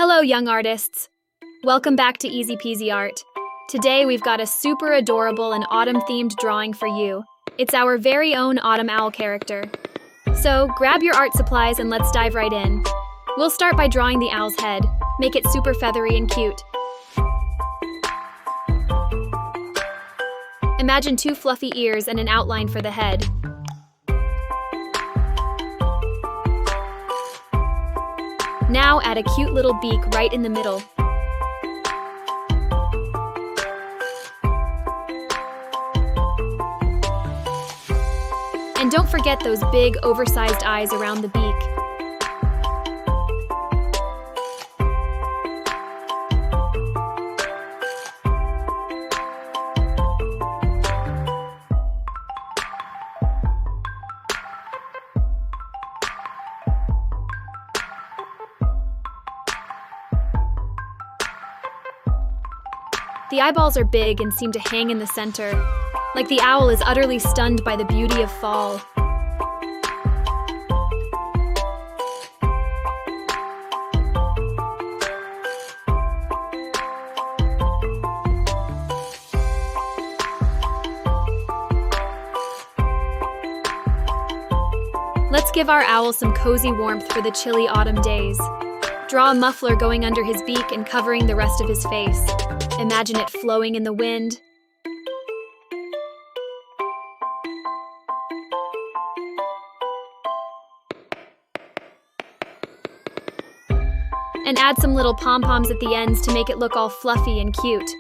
Hello, young artists. Welcome back to Easy Peasy Art. Today we've got a super adorable and autumn-themed drawing for you. It's our very own autumn owl character. So grab your art supplies and let's dive right in. We'll start by drawing the owl's head. Make it super feathery and cute. Imagine two fluffy ears and an outline for the head. Now add a cute little beak right in the middle. And don't forget those big, oversized eyes around the beak. The eyeballs are big and seem to hang in the center, like the owl is utterly stunned by the beauty of fall. Let's give our owl some cozy warmth for the chilly autumn days. Draw a muffler going under his beak and covering the rest of his face. Imagine it flowing in the wind. And add some little pom-poms at the ends to make it look all fluffy and cute.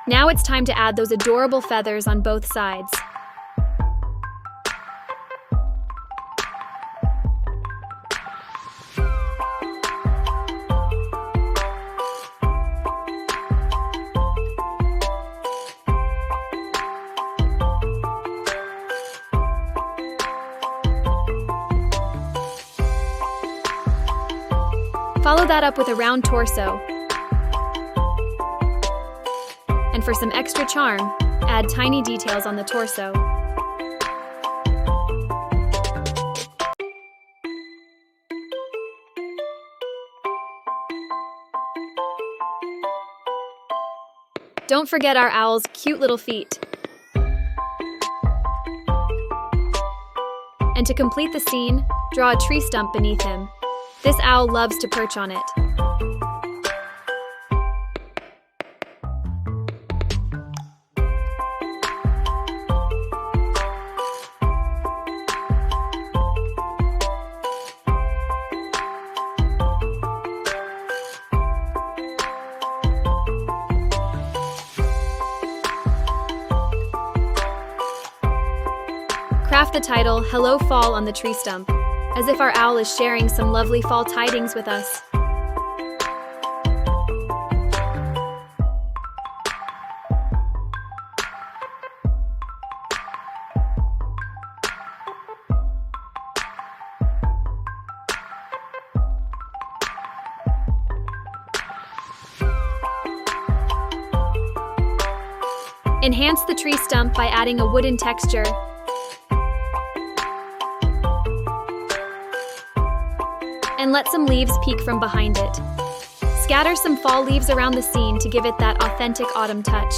Now it's time to add those adorable feathers on both sides. Follow that up with a round torso. And for some extra charm, add tiny details on the torso. Don't forget our owl's cute little feet. And to complete the scene, draw a tree stump beneath him. This owl loves to perch on it. Craft the title, Hello Fall, on the tree stump, as if our owl is sharing some lovely fall tidings with us. Enhance the tree stump by adding a wooden texture. And let some leaves peek from behind it. Scatter some fall leaves around the scene to give it that authentic autumn touch.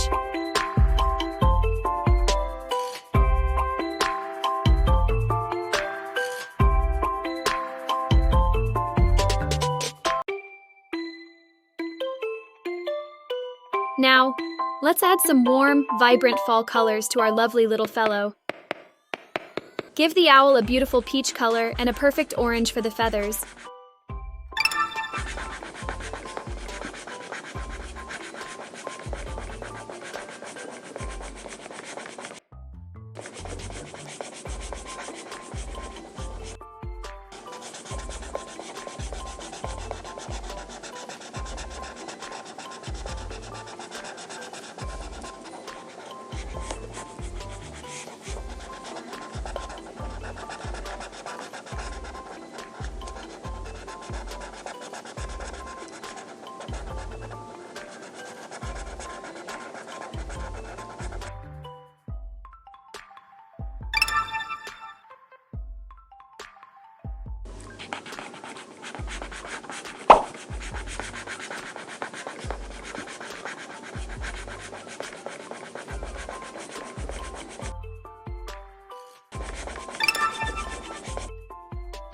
Now, let's add some warm, vibrant fall colors to our lovely little fellow. Give the owl a beautiful peach color and a perfect orange for the feathers.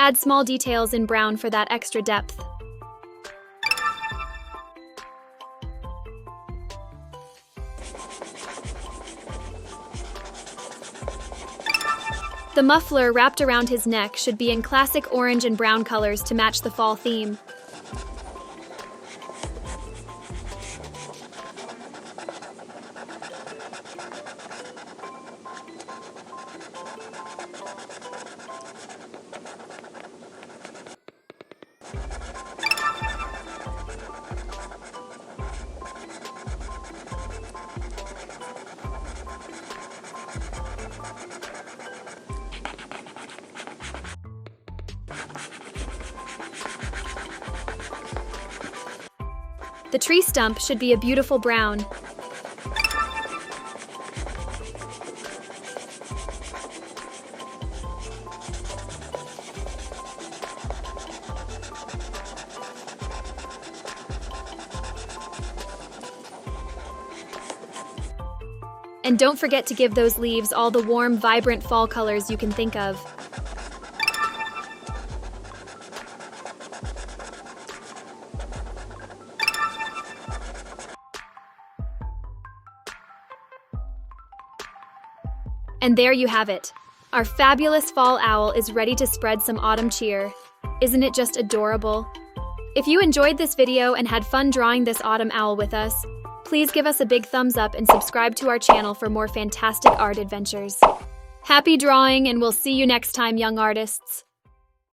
Add small details in brown for that extra depth. The muffler wrapped around his neck should be in classic orange and brown colors to match the fall theme. The tree stump should be a beautiful brown. And don't forget to give those leaves all the warm, vibrant fall colors you can think of. And there you have it. Our fabulous fall owl is ready to spread some autumn cheer. Isn't it just adorable? If you enjoyed this video and had fun drawing this autumn owl with us, please give us a big thumbs up and subscribe to our channel for more fantastic art adventures. Happy drawing, and we'll see you next time, young artists.